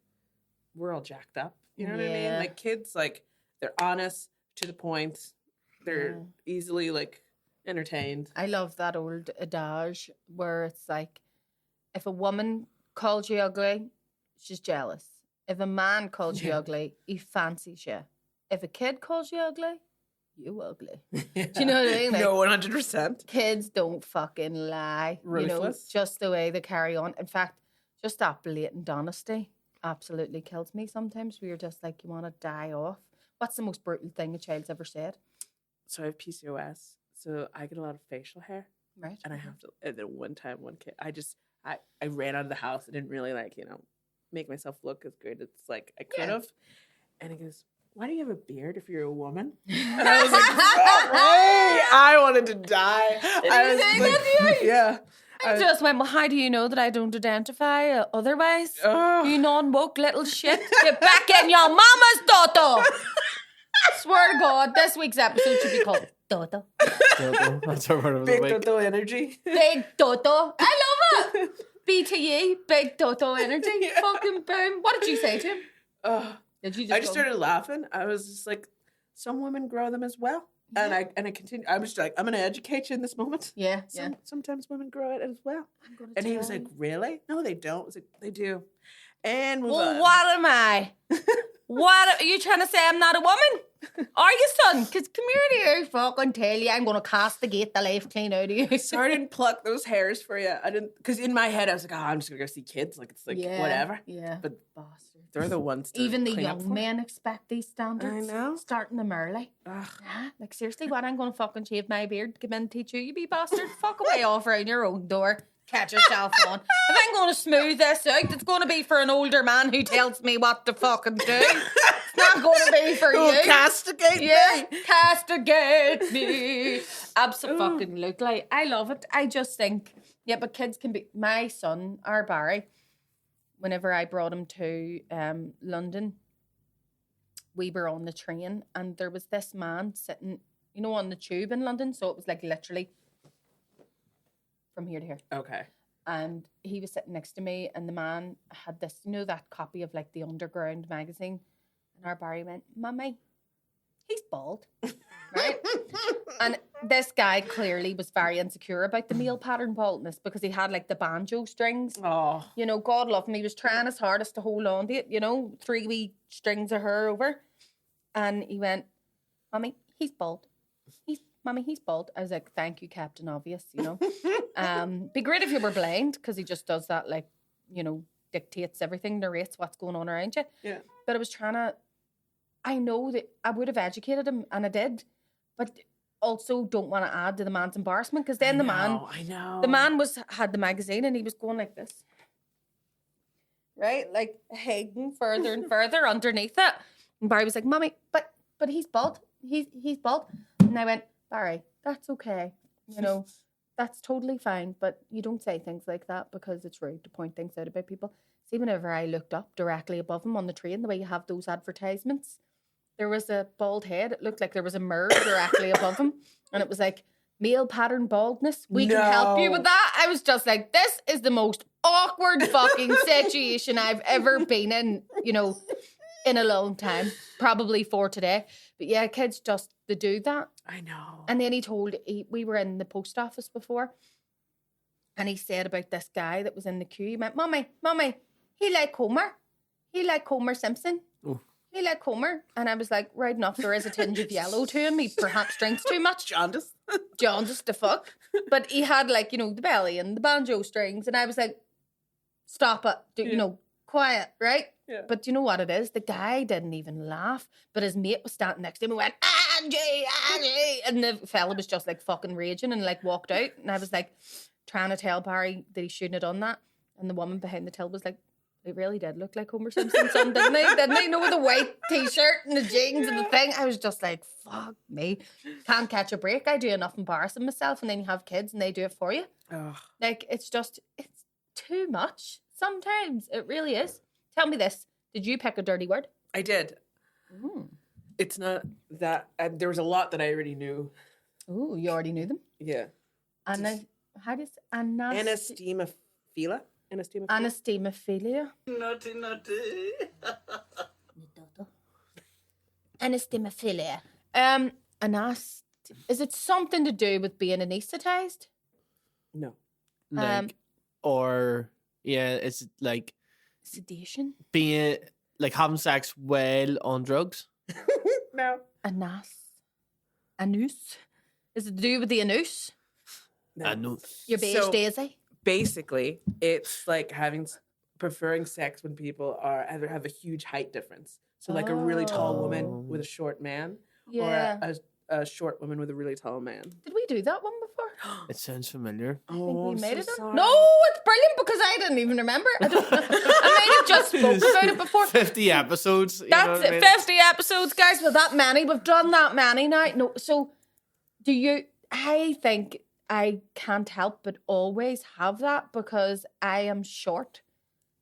[SPEAKER 3] we're all jacked up. You know what I mean?
[SPEAKER 1] Yeah.
[SPEAKER 3] Like kids, like they're honest, to the point. They're easily like entertained.
[SPEAKER 1] I love that old adage where it's like, if a woman calls you ugly, she's jealous. If a man calls you ugly, he fancies you. If a kid calls you ugly, you ugly. Do you know what I mean? Like,
[SPEAKER 3] No, 100%.
[SPEAKER 1] kids don't fucking lie. You know,
[SPEAKER 3] Ruthless.
[SPEAKER 1] just the way they carry on. In fact, just that blatant honesty absolutely kills me sometimes. Where you're just like, you want to die off. What's the most brutal thing a child's ever said?
[SPEAKER 3] So I have PCOS, so I get a lot of facial hair,
[SPEAKER 1] Right.
[SPEAKER 3] and I have to. And then one kid, I ran out of the house. I didn't really make myself look as good as like I could have. And he goes, "Why do you have a beard if you're a woman?" And I was like, "Hey, I wanted to die." I was
[SPEAKER 1] say
[SPEAKER 3] like,
[SPEAKER 1] that to you?
[SPEAKER 3] yeah.
[SPEAKER 1] I just went, well, how do you know that I don't identify otherwise? You non-woke little shit. Get back in your mama's Toto. Swear to God, this week's episode should be called Toto.
[SPEAKER 2] That's our word of the
[SPEAKER 3] Big
[SPEAKER 2] week.
[SPEAKER 3] Toto energy.
[SPEAKER 1] Big Toto. I love it. BTE, Big Toto energy. Fucking boom. What did you say to him? Did you
[SPEAKER 3] I just
[SPEAKER 1] go,
[SPEAKER 3] started laughing. I was just like, some women grow them as well. And I continue. I was just like, I'm going to educate you in this moment.
[SPEAKER 1] Yeah,
[SPEAKER 3] Sometimes women grow it as well.
[SPEAKER 1] I'm gonna
[SPEAKER 3] And he was
[SPEAKER 1] tell
[SPEAKER 3] like,
[SPEAKER 1] you.
[SPEAKER 3] really? No, they don't. I was like, they do. And move
[SPEAKER 1] Well,
[SPEAKER 3] on.
[SPEAKER 1] what am I? What are you trying to say? I'm not a woman? Are you, son? Because come here to you, fucking tell you I'm going to castigate the life clean out of you.
[SPEAKER 3] Sorry I didn't pluck those hairs for you. I didn't, because in my head I was like, I'm just going to go see kids. Like, it's like, whatever.
[SPEAKER 1] Yeah.
[SPEAKER 3] But
[SPEAKER 1] Bastards.
[SPEAKER 3] they're the ones to
[SPEAKER 1] Even the
[SPEAKER 3] clean up
[SPEAKER 1] young
[SPEAKER 3] for.
[SPEAKER 1] men expect these standards.
[SPEAKER 3] I know.
[SPEAKER 1] Starting them early.
[SPEAKER 3] Ugh.
[SPEAKER 1] Yeah. Like, seriously, what? I'm going to fucking shave my beard to come in and teach you, you be bastard. Fuck away off around your own door. Catch yourself on. If I'm going to smooth this out, it's going to be for an older man who tells me what to fucking do. It's not going to be for you.
[SPEAKER 3] Castigate
[SPEAKER 1] me. Castigate me. Absolutely. I love it. I just think, but kids can be. My son, our Barry, whenever I brought him to London, we were on the train and there was this man sitting, on the tube in London. So it was like literally from here to here.
[SPEAKER 3] Okay.
[SPEAKER 1] And he was sitting next to me and the man had this, that copy of like the Underground magazine. And our Barry went, Mummy, he's bald. Right? And this guy clearly was very insecure about the male pattern baldness because he had like the banjo strings.
[SPEAKER 3] Oh.
[SPEAKER 1] God love him. He was trying his hardest to hold on to it, 3 wee strings of hair over. And he went, Mummy, he's bald. Mummy, he's bald. I was like, thank you, Captain Obvious, Be great if you were blind because he just does that, like, dictates everything, narrates what's going on around you.
[SPEAKER 3] Yeah.
[SPEAKER 1] But I was I know that I would have educated him and I did, but also don't want to add to the man's embarrassment because then the man had the magazine and he was going like this. Right? Like hiding further and further underneath it. And Barry was like, Mummy, but he's bald. He's bald. And I went, Barry, that's okay. That's totally fine. But you don't say things like that because it's rude to point things out about people. See, whenever I looked up directly above him on the train, the way you have those advertisements, there was a bald head. It looked like there was a mirror directly above him. And it was like, male pattern baldness. We can help you with that. I was just like, this is the most awkward fucking situation I've ever been in, in a long time. Probably for today. But yeah, kids they do that.
[SPEAKER 3] I know.
[SPEAKER 1] And then we were in the post office before. And he said about this guy that was in the queue. He went, Mummy, he like Homer. He like Homer Simpson.
[SPEAKER 2] Oh.
[SPEAKER 1] He like Homer. And I was like, right enough, there is a tinge of yellow to him. He perhaps drinks too much.
[SPEAKER 3] Jaundice.
[SPEAKER 1] Jaundice the fuck. But he had like, the belly and the banjo strings. And I was like, stop it. Quiet, right?
[SPEAKER 3] Yeah.
[SPEAKER 1] But you know what it is? The guy didn't even laugh. But his mate was standing next to him and went, Angie. And the fella was just like fucking raging and like walked out. And I was like trying to tell Barry that he shouldn't have done that. And the woman behind the till was like, it really did look like Homer Simpson's son, didn't he? Didn't he? With the white t-shirt and the jeans and the thing. I was just like, fuck me. Can't catch a break. I do enough embarrassing myself. And then you have kids and they do it for you.
[SPEAKER 3] Ugh.
[SPEAKER 1] Like, it's too much. Sometimes it really is. Tell me this. Did you pick a dirty word?
[SPEAKER 3] I did.
[SPEAKER 1] Ooh.
[SPEAKER 3] It's not that. There was a lot that I already knew.
[SPEAKER 1] Ooh, you already knew them?
[SPEAKER 3] Yeah.
[SPEAKER 1] How do you say?
[SPEAKER 3] Anastemophilia?
[SPEAKER 1] Anastemophilia.
[SPEAKER 4] Naughty.
[SPEAKER 1] Anastemophilia. Is it something to do with being anesthetized?
[SPEAKER 3] No.
[SPEAKER 2] It's like
[SPEAKER 1] sedation.
[SPEAKER 2] Being like having sex while on drugs.
[SPEAKER 3] No.
[SPEAKER 1] Anus. Is it to do with the anus?
[SPEAKER 3] No.
[SPEAKER 1] Your beige daisy.
[SPEAKER 3] Basically, it's like preferring sex when people have a huge height difference. So like a really tall woman with a short man,
[SPEAKER 1] Yeah.
[SPEAKER 3] or a short woman with a really tall man.
[SPEAKER 1] Did we do that one before?
[SPEAKER 2] It sounds familiar.
[SPEAKER 1] I think we made it.
[SPEAKER 3] Sorry.
[SPEAKER 1] No, it's brilliant because I didn't even remember. I might have just spoke about it before.
[SPEAKER 2] 50 episodes.
[SPEAKER 1] That's it. 50 episodes, guys. Well, that many. We've done that many now. No, so I think I can't help but always have that because I am short.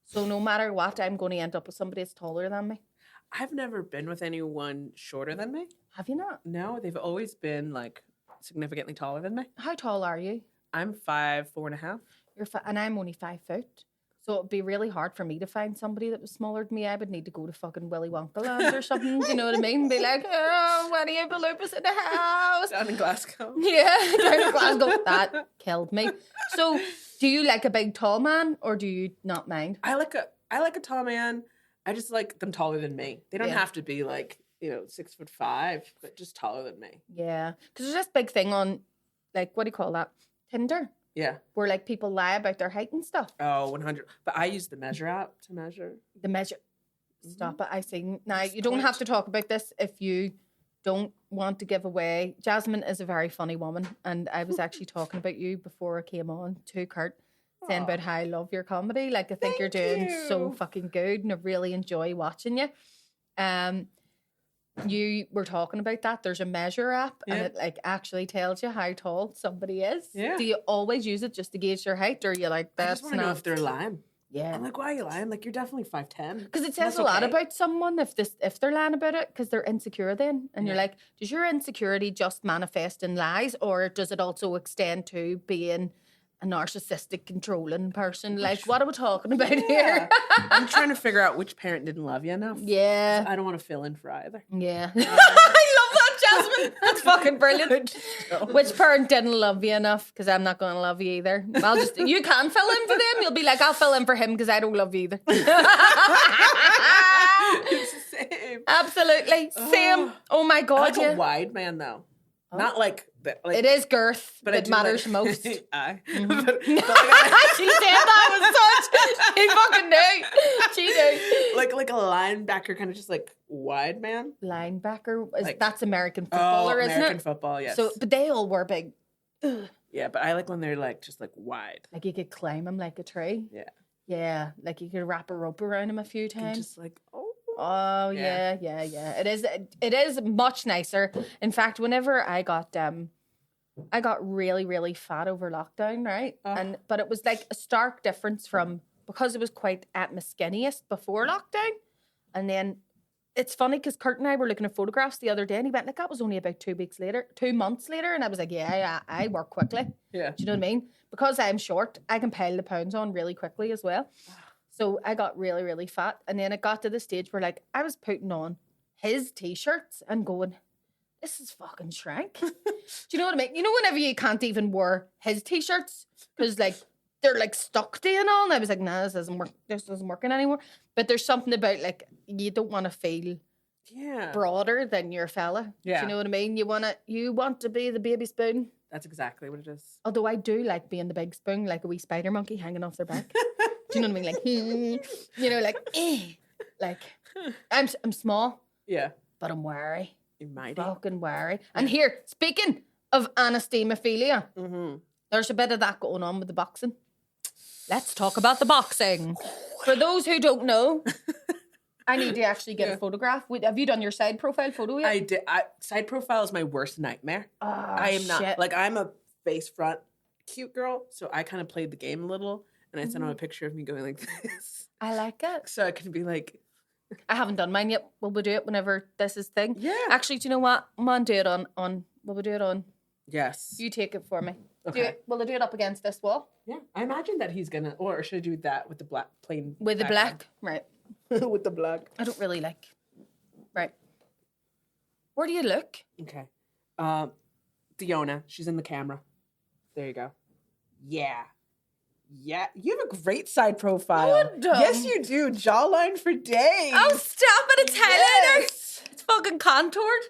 [SPEAKER 1] So no matter what, I'm going to end up with somebody that's taller than me.
[SPEAKER 3] I've never been with anyone shorter than me.
[SPEAKER 1] Have you not?
[SPEAKER 3] No, they've always been like significantly taller than me.
[SPEAKER 1] How tall are you?
[SPEAKER 3] I'm 5'4.5".
[SPEAKER 1] And I'm only 5 foot. So it'd be really hard for me to find somebody that was smaller than me. I would need to go to fucking Willy Wonka land or something. Do you know what I mean? Be like, oh, when are you Baloopas in the house?
[SPEAKER 3] Down in Glasgow.
[SPEAKER 1] Yeah, down in Glasgow. That killed me. So do you like a big tall man or do you not mind?
[SPEAKER 3] I like a tall man. I just like them taller than me. They don't have to be like, 6'5", but just taller than me.
[SPEAKER 1] Yeah. Because there's this big thing on, like, what do you call that? Tinder.
[SPEAKER 3] Yeah.
[SPEAKER 1] Where, like, people lie about their height and stuff.
[SPEAKER 3] Oh, 100. But I use the Measure app to measure.
[SPEAKER 1] The measure. Stop it. I see. Now,
[SPEAKER 3] Just
[SPEAKER 1] you don't have
[SPEAKER 3] point.
[SPEAKER 1] to talk about this if you don't want to give away. Jasmine is a very funny woman. And I was actually talking about you before I came on to Kurt, saying about how I love your comedy. Like, I think you're doing so fucking good and I really enjoy watching you. You were talking about that. There's a Measure app and it like actually tells you how tall somebody is.
[SPEAKER 3] Yeah.
[SPEAKER 1] Do you always use it just to gauge their height, or are you like,
[SPEAKER 3] I
[SPEAKER 1] that's
[SPEAKER 3] just want to know
[SPEAKER 1] not?
[SPEAKER 3] if they're lying.
[SPEAKER 1] Yeah.
[SPEAKER 3] I'm like, why are you lying? Like, you're definitely 5'10".
[SPEAKER 1] Because it says a lot about someone if they're lying about it because they're insecure then. And you're like, does your insecurity just manifest in lies, or does it also extend to being a narcissistic, controlling person? Like, what are we talking about here?
[SPEAKER 3] I'm trying to figure out which parent didn't love you enough.
[SPEAKER 1] Yeah.
[SPEAKER 3] I don't want to fill in for either.
[SPEAKER 1] Yeah. I love that, Jasmine. That's fucking brilliant. Which parent didn't love you enough? Because I'm not going to love you either. You can fill in for them. You'll be like, I'll fill in for him because I don't love you either.
[SPEAKER 3] It's the same.
[SPEAKER 1] Absolutely. Same. Oh my
[SPEAKER 3] I
[SPEAKER 1] God.
[SPEAKER 3] like a wide man, though. Not like... Like,
[SPEAKER 1] it is girth
[SPEAKER 3] but I
[SPEAKER 1] that
[SPEAKER 3] do
[SPEAKER 1] matters
[SPEAKER 3] like,
[SPEAKER 1] most.
[SPEAKER 3] Aye.
[SPEAKER 1] Mm-hmm.
[SPEAKER 3] but
[SPEAKER 1] She said that with such. He fucking knew. She knew.
[SPEAKER 3] like a linebacker, kind of just like wide man.
[SPEAKER 1] Linebacker,
[SPEAKER 3] Like-
[SPEAKER 1] that's American footballer, isn't
[SPEAKER 3] American
[SPEAKER 1] it?
[SPEAKER 3] football, yes.
[SPEAKER 1] So, but they all were big.
[SPEAKER 3] Yeah, but I like when they're like just like wide.
[SPEAKER 1] Like you could climb him like a tree.
[SPEAKER 3] Yeah.
[SPEAKER 1] Yeah, like you could wrap a rope around him a few
[SPEAKER 3] And
[SPEAKER 1] times.
[SPEAKER 3] just like,
[SPEAKER 1] Oh
[SPEAKER 3] Yeah.
[SPEAKER 1] yeah. It is much nicer. In fact, whenever I got really, really fat over lockdown, right? But it was like a stark difference from, because it was quite at my skinniest before lockdown. And then it's funny because Kurt and I were looking at photographs the other day and he went like, that was only about 2 months later. And I was like, yeah, I work quickly.
[SPEAKER 3] Yeah.
[SPEAKER 1] Do you know what I mean? Because I'm short, I can pile the pounds on really quickly as well. So I got really, really fat. And then it got to the stage where like I was putting on his t-shirts and going, this is fucking shrank. Do you know what I mean? You know, whenever you can't even wear his t-shirts because like they're like stuck to you and all. And I was like, nah, this isn't working anymore. But there's something about like you don't want to feel broader than your fella.
[SPEAKER 3] Yeah.
[SPEAKER 1] Do you know what I mean? You want to be the baby spoon.
[SPEAKER 3] That's exactly what it is.
[SPEAKER 1] Although I do like being the big spoon, like a wee spider monkey hanging off their back. Do you know what I mean? Like, you know, like, like I'm small.
[SPEAKER 3] Yeah.
[SPEAKER 1] But I'm wary.
[SPEAKER 3] You're mighty.
[SPEAKER 1] Fucking wary. And here, speaking of anesthemophilia, there's a bit of that going on with the boxing. Let's talk about the boxing. For those who don't know, I need to actually get a photograph. Have you done your side profile photo yet?
[SPEAKER 3] I did. Side profile is my worst nightmare.
[SPEAKER 1] Oh,
[SPEAKER 3] I am not.
[SPEAKER 1] shit.
[SPEAKER 3] Like, I'm a face front cute girl, so I kind of played the game a little, and I sent him a picture of me going like this.
[SPEAKER 1] I like it.
[SPEAKER 3] So I can be like...
[SPEAKER 1] I haven't done mine yet. Will we do it whenever this is thing?
[SPEAKER 3] Yeah.
[SPEAKER 1] Actually, do you know what? I'm on, do it on. Will we do it on?
[SPEAKER 3] Yes.
[SPEAKER 1] You take it for me.
[SPEAKER 3] Okay.
[SPEAKER 1] Will I do it up against this wall?
[SPEAKER 3] Yeah. I imagine that he's gonna... Or should I do that with the black plain...
[SPEAKER 1] With the black? Right.
[SPEAKER 3] With the black.
[SPEAKER 1] I don't really like. Right. Where do you look?
[SPEAKER 3] Okay. Diona, she's in the camera. There you go. Yeah. Yeah. You have a great side profile.
[SPEAKER 1] Oh, dumb.
[SPEAKER 3] Yes, you do. Jawline for days.
[SPEAKER 1] Oh, stop it. It's highlighter.
[SPEAKER 3] Yes.
[SPEAKER 1] It's fucking contoured.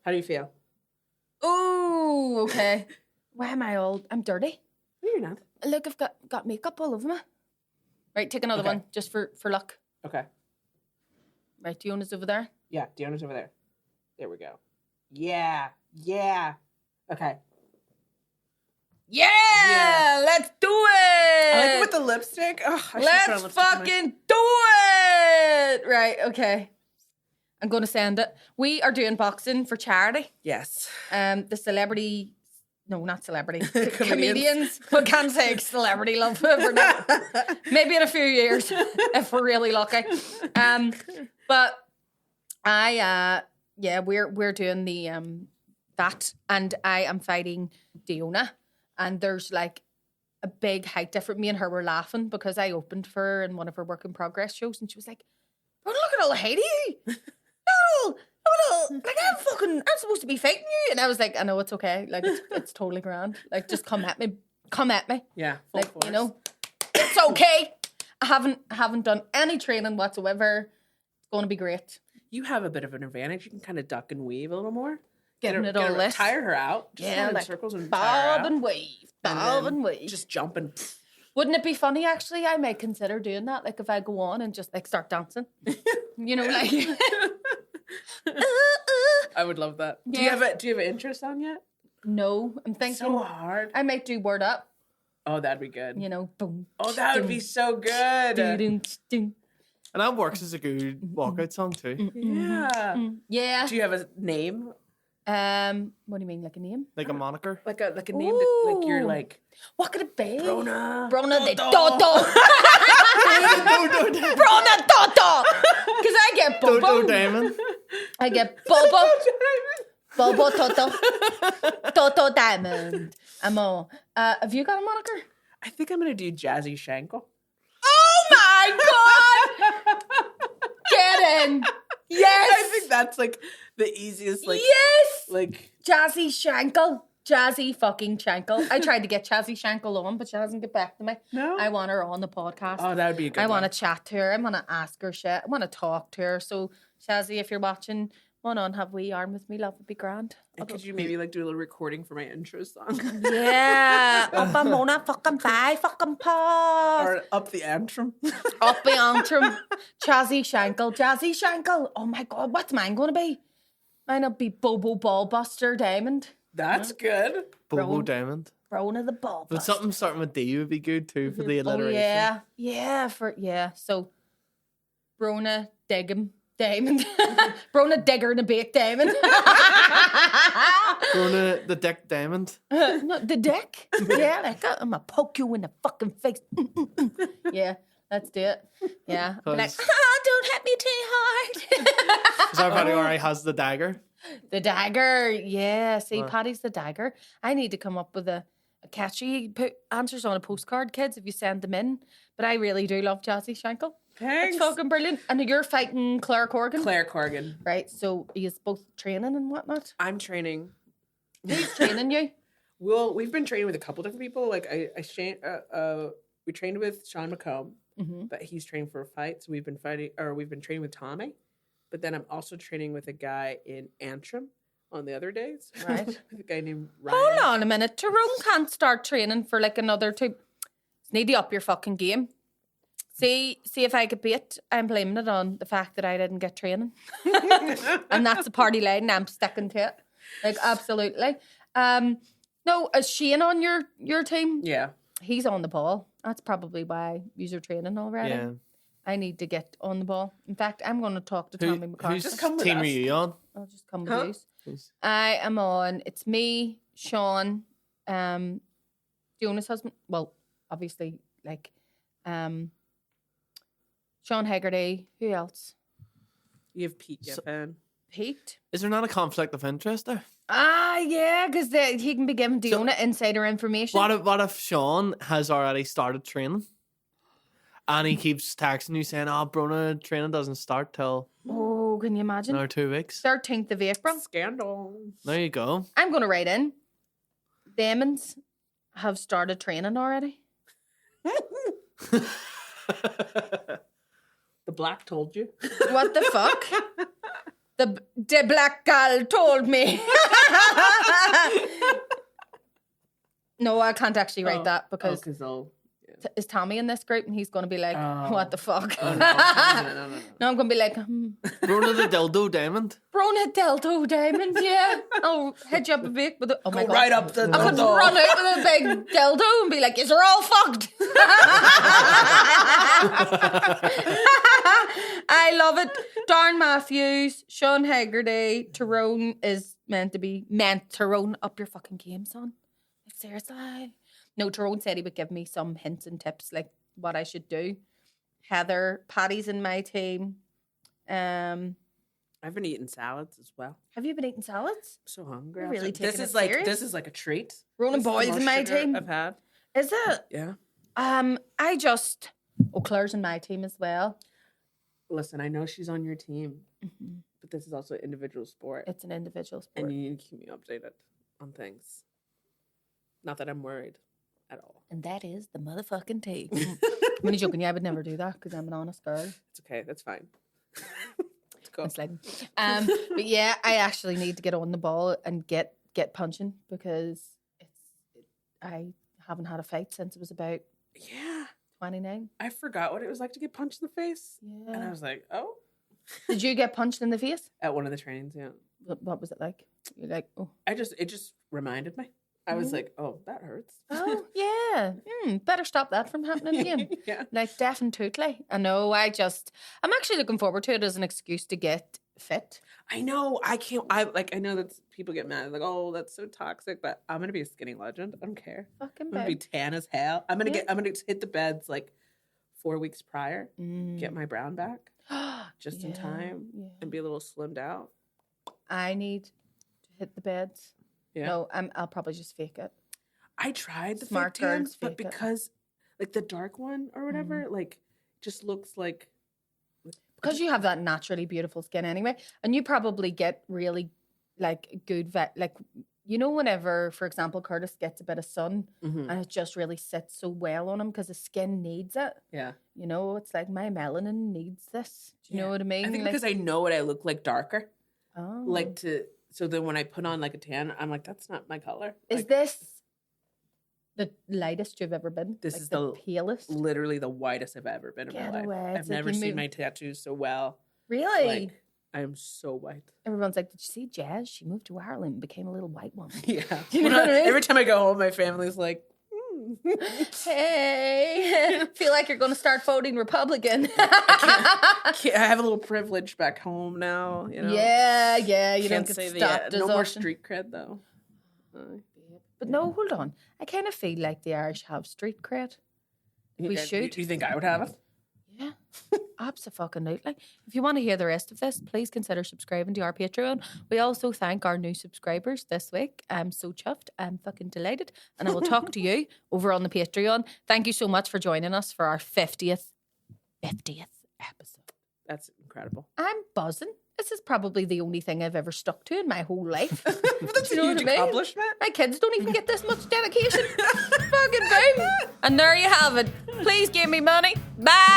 [SPEAKER 3] How do you feel?
[SPEAKER 1] Oh, okay. Why am I old? I'm dirty.
[SPEAKER 3] No, you're not.
[SPEAKER 1] Look, I've got makeup all over me. Right, take another
[SPEAKER 3] Okay.
[SPEAKER 1] one just for luck.
[SPEAKER 3] Okay.
[SPEAKER 1] Right, Diona's over there.
[SPEAKER 3] Yeah, Diona's over there. There we go. Yeah. Yeah. Okay.
[SPEAKER 1] Yeah, let's do it.
[SPEAKER 3] I like it with the lipstick. Oh, I should put on
[SPEAKER 1] Let's
[SPEAKER 3] lipstick on my-
[SPEAKER 1] fucking do it. Right, okay. I'm going to send it. We are doing boxing for charity.
[SPEAKER 3] Yes.
[SPEAKER 1] The celebrity, no, not celebrity,
[SPEAKER 3] Comedians.
[SPEAKER 1] comedians. We can't say celebrity love for now. Maybe in a few years if we're really lucky. But we're doing the that, and I am fighting Diona, and there's like a big height difference. Me and her were laughing because I opened for her in one of her work in progress shows, and she was like, "Oh, look at all the height of you." Like I'm supposed to be fighting you, and I was like, I know it's okay, like it's totally grand, like just come at me.
[SPEAKER 3] Yeah. Full
[SPEAKER 1] Like,
[SPEAKER 3] force.
[SPEAKER 1] you know, it's okay. I haven't done any training whatsoever. It's going to be great.
[SPEAKER 3] you have a bit of an advantage. You can kind of duck and weave a little more.
[SPEAKER 1] Getting it all lit.
[SPEAKER 3] Tire her out. Just
[SPEAKER 1] Yeah,
[SPEAKER 3] run in
[SPEAKER 1] like
[SPEAKER 3] circles and tire her
[SPEAKER 1] bob
[SPEAKER 3] out.
[SPEAKER 1] and weave,
[SPEAKER 3] And
[SPEAKER 1] bob
[SPEAKER 3] then
[SPEAKER 1] and weave.
[SPEAKER 3] Just jump and...
[SPEAKER 1] Wouldn't it be funny, actually? I might consider doing that. Like, if I go on and just, like, start dancing. You know, like...
[SPEAKER 3] I would love that.
[SPEAKER 1] Yeah.
[SPEAKER 3] Do you have an interest on yet?
[SPEAKER 1] No, I'm thinking...
[SPEAKER 3] So hard.
[SPEAKER 1] I might do Word Up.
[SPEAKER 3] Oh, that'd be good.
[SPEAKER 1] You know, boom.
[SPEAKER 3] Oh, that would be so good.
[SPEAKER 1] Doo-doo, doo.
[SPEAKER 2] And that works as a good walkout song too.
[SPEAKER 3] Yeah.
[SPEAKER 1] Yeah.
[SPEAKER 3] Do you have a name?
[SPEAKER 1] What do you mean, like a name?
[SPEAKER 2] Like a moniker.
[SPEAKER 3] Like a name that, like you're
[SPEAKER 1] Ooh.
[SPEAKER 3] like
[SPEAKER 1] What could it be?
[SPEAKER 3] Bronagh.
[SPEAKER 1] Bronagh de
[SPEAKER 3] Toto.
[SPEAKER 1] Toto. Bronagh Toto. Because I get
[SPEAKER 2] Toto
[SPEAKER 1] Bobo.
[SPEAKER 2] Diamond.
[SPEAKER 1] I get Bobo. Bobo Toto. Toto Diamond. Have you got a moniker?
[SPEAKER 3] I think I'm gonna do Jazzy Shankle.
[SPEAKER 1] Oh my God! Get in. Yes.
[SPEAKER 3] I think that's like the easiest. Like
[SPEAKER 1] yes.
[SPEAKER 3] like
[SPEAKER 1] Jazzy Shankle. Jazzy fucking Shankle. I tried to get Jazzy Shankle on, but she hasn't get back to me.
[SPEAKER 3] No?
[SPEAKER 1] I want her on the podcast.
[SPEAKER 3] Oh, that would be a good.
[SPEAKER 1] I
[SPEAKER 3] one.
[SPEAKER 1] want to chat to her. I want to ask her shit. I want to talk to her. So, Shazzy, if you're watching, one on Have We Yarn With Me, love would be grand.
[SPEAKER 3] And could you maybe like do a little recording for my intro song?
[SPEAKER 1] Yeah. Up I'm on a fucking five fucking pause.
[SPEAKER 3] Or up the antrim?
[SPEAKER 1] Up the antrim. Jazzy Shankle. Oh my God, what's mine going to be? Mine'll be Bobo Ballbuster Diamond.
[SPEAKER 3] That's good.
[SPEAKER 2] Bobo
[SPEAKER 1] Bro.
[SPEAKER 2] Diamond.
[SPEAKER 1] Brona the Ballbuster.
[SPEAKER 2] But something starting with D would be good too for the
[SPEAKER 1] Oh
[SPEAKER 2] alliteration.
[SPEAKER 1] yeah. So, Brona Diggum Diamond. Brona Digger and a Baked Diamond.
[SPEAKER 2] Brona the Dick Diamond.
[SPEAKER 1] No, the dick. Yeah, like I'm gonna poke you in the fucking face. Yeah, let's do it. Yeah, I'll be like, don't hit me too hard.
[SPEAKER 2] Because our buddy already has the dagger.
[SPEAKER 1] The dagger. Yeah, see,
[SPEAKER 2] Wow.
[SPEAKER 1] Paddy's the dagger. I need to come up with a catchy put answers on a postcard, kids, if you send them in. But I really do love Jazzy Shankle.
[SPEAKER 3] Thanks.
[SPEAKER 1] It's fucking brilliant. And you're fighting Claire Corrigan.
[SPEAKER 3] Claire Corrigan.
[SPEAKER 1] Right, so he's both training and whatnot.
[SPEAKER 3] I'm training.
[SPEAKER 1] Who's training you?
[SPEAKER 3] Well, we've been training with a couple different people. Like we trained with Sean McComb, but he's training for a fight. So we've been training with Tommy. But then I'm also training with a guy in Antrim on the other days.
[SPEAKER 1] Right.
[SPEAKER 3] With a guy named Ryan.
[SPEAKER 1] Hold on a minute. Tyrone can't start training for like another 2. Need to up your fucking game. See if I could beat. I'm blaming it on the fact that I didn't get training. And that's the party line and I'm sticking to it. Like, absolutely. No, is Shane on your team?
[SPEAKER 3] Yeah.
[SPEAKER 1] He's on the ball. That's probably why you're training already.
[SPEAKER 2] Yeah.
[SPEAKER 1] I need to get on the ball. In fact, I'm going to talk to Tommy McCarthy.
[SPEAKER 2] Whose
[SPEAKER 3] Just come with
[SPEAKER 2] team
[SPEAKER 3] us.
[SPEAKER 2] are you on?
[SPEAKER 1] I'll just come
[SPEAKER 3] Huh?
[SPEAKER 1] with you. I am on. It's me, Sean, Jonah's husband. Well, obviously, like, Sean Hegarty. Who else?
[SPEAKER 3] You have Pete Giffen.
[SPEAKER 1] Pete.
[SPEAKER 2] Is there not a conflict of interest there?
[SPEAKER 1] Yeah, because he can be giving Diona insider information.
[SPEAKER 2] What if Sean has already started training? And he keeps texting you saying, Brona, training doesn't start till
[SPEAKER 1] Oh, can you imagine?
[SPEAKER 2] another 2 weeks.
[SPEAKER 1] 13th of April.
[SPEAKER 3] Scandal.
[SPEAKER 2] There you go.
[SPEAKER 1] I'm going to write in. Demons have started training already.
[SPEAKER 3] The black told you.
[SPEAKER 1] What the fuck? The black gal told me. No, I can't actually write that because
[SPEAKER 3] they'll...
[SPEAKER 1] is Tommy in this group and he's going to be like,
[SPEAKER 3] Oh.
[SPEAKER 1] what the fuck?
[SPEAKER 3] Oh, no.
[SPEAKER 1] No, I'm going to be like,
[SPEAKER 2] Brona the dildo diamond.
[SPEAKER 1] Brona Delto Diamond, yeah. I'll hit you up a bit with it. Oh my
[SPEAKER 3] Go
[SPEAKER 1] God.
[SPEAKER 3] right up the
[SPEAKER 1] I could
[SPEAKER 3] dildo.
[SPEAKER 1] run out with a big dildo and be like, "Is are all fucked?" I love it. Darren Matthews, Sean Hegarty, Tyrone is meant Tyrone, up your fucking game, son. Like, seriously. No, Tyrone said he would give me some hints and tips, like what I should do. Heather, Patty's in my team.
[SPEAKER 3] I've been eating salads as well.
[SPEAKER 1] Have you been eating salads?
[SPEAKER 3] I'm so hungry.
[SPEAKER 1] You're really
[SPEAKER 3] this
[SPEAKER 1] taking
[SPEAKER 3] is
[SPEAKER 1] it
[SPEAKER 3] like
[SPEAKER 1] serious?
[SPEAKER 3] this is like a treat.
[SPEAKER 1] Ronan
[SPEAKER 3] This is the
[SPEAKER 1] Boyle's
[SPEAKER 3] most
[SPEAKER 1] in my
[SPEAKER 3] sugar
[SPEAKER 1] team.
[SPEAKER 3] I've had.
[SPEAKER 1] Is it?
[SPEAKER 3] Yeah.
[SPEAKER 1] Claire's in my team as well.
[SPEAKER 3] Listen, I know she's on your team, but this is also an individual sport,
[SPEAKER 1] It's an individual sport.
[SPEAKER 3] and you need to keep me updated on things. Not that I'm worried at all.
[SPEAKER 1] And that is the motherfucking team. I'm only joking. Yeah, I would never do that because I'm an honest girl.
[SPEAKER 3] It's okay. That's fine.
[SPEAKER 1] It's like, but yeah, I actually need to get on the ball and get punching because I haven't had a fight since I was about 29.
[SPEAKER 3] I forgot what it was like to get punched in the face.
[SPEAKER 1] Yeah.
[SPEAKER 3] And I was like, oh.
[SPEAKER 1] Did you get punched in the face?
[SPEAKER 3] At one of the trainings, yeah.
[SPEAKER 1] What was it like? You're like, oh.
[SPEAKER 3] It just reminded me. I was like, oh, that hurts.
[SPEAKER 1] Oh, yeah. Better stop that from happening again.
[SPEAKER 3] Yeah.
[SPEAKER 1] Like, definitely. I know, I'm actually looking forward to it as an excuse to get fit.
[SPEAKER 3] I know. I know that people get mad. Like, oh, that's so toxic. But I'm going to be a skinny legend. I don't care.
[SPEAKER 1] Fucking
[SPEAKER 3] I'm going to be tan as hell. I'm going to hit the beds like 4 weeks prior, get my brown back just in time and be a little slimmed out.
[SPEAKER 1] I need to hit the beds.
[SPEAKER 3] Yeah.
[SPEAKER 1] No, I'll probably just fake it.
[SPEAKER 3] I tried the
[SPEAKER 1] Smart
[SPEAKER 3] fake tan,
[SPEAKER 1] girls
[SPEAKER 3] but
[SPEAKER 1] fake it.
[SPEAKER 3] because like the dark one or whatever, like just looks like
[SPEAKER 1] Because you have that naturally beautiful skin anyway, and you probably get really like good whenever, for example, Curtis gets a bit of sun and it just really sits so well on him because his skin needs it.
[SPEAKER 3] Yeah.
[SPEAKER 1] It's like my melanin needs this. Do you know what I mean?
[SPEAKER 3] I think because I know what I look like darker.
[SPEAKER 1] Oh.
[SPEAKER 3] So then when I put on like a tan, I'm like, that's not my color.
[SPEAKER 1] Is
[SPEAKER 3] Like,
[SPEAKER 1] this the lightest you've ever been?
[SPEAKER 3] This
[SPEAKER 1] Like
[SPEAKER 3] is
[SPEAKER 1] the
[SPEAKER 3] the
[SPEAKER 1] palest.
[SPEAKER 3] literally the whitest I've ever been in
[SPEAKER 1] Get
[SPEAKER 3] my life.
[SPEAKER 1] away.
[SPEAKER 3] I've
[SPEAKER 1] It's like
[SPEAKER 3] never
[SPEAKER 1] you
[SPEAKER 3] seen
[SPEAKER 1] move-
[SPEAKER 3] my tattoos so well.
[SPEAKER 1] Really?
[SPEAKER 3] Like I am so white.
[SPEAKER 1] Everyone's like, did you see Jazz? She moved to Ireland and became a little white woman.
[SPEAKER 3] Yeah.
[SPEAKER 1] You know what I mean?
[SPEAKER 3] Every time I go home, my family's like,
[SPEAKER 1] Hey, feel like you're going to start voting Republican.
[SPEAKER 3] I have a little privilege back home now. You know.
[SPEAKER 1] Yeah, you
[SPEAKER 3] Can't
[SPEAKER 1] don't
[SPEAKER 3] say
[SPEAKER 1] get stopped as
[SPEAKER 3] no more
[SPEAKER 1] often.
[SPEAKER 3] street cred though.
[SPEAKER 1] But no, hold on. I kind of feel like the Irish have street cred. We should.
[SPEAKER 3] Do you think I would have it?
[SPEAKER 1] Yeah, absolutely. If you want to hear the rest of this, please consider subscribing to our Patreon. We also thank our new subscribers this week. I'm so chuffed. I'm fucking delighted. And I will talk to you over on the Patreon. Thank you so much for joining us for our 50th episode.
[SPEAKER 3] That's incredible.
[SPEAKER 1] I'm buzzing. This is probably the only thing I've ever stuck to in my whole life.
[SPEAKER 3] That's
[SPEAKER 1] You know
[SPEAKER 3] a
[SPEAKER 1] what
[SPEAKER 3] huge
[SPEAKER 1] I mean?
[SPEAKER 3] accomplishment.
[SPEAKER 1] My kids don't even get this much dedication. Fucking boom. And there you have it. Please give me money. Bye.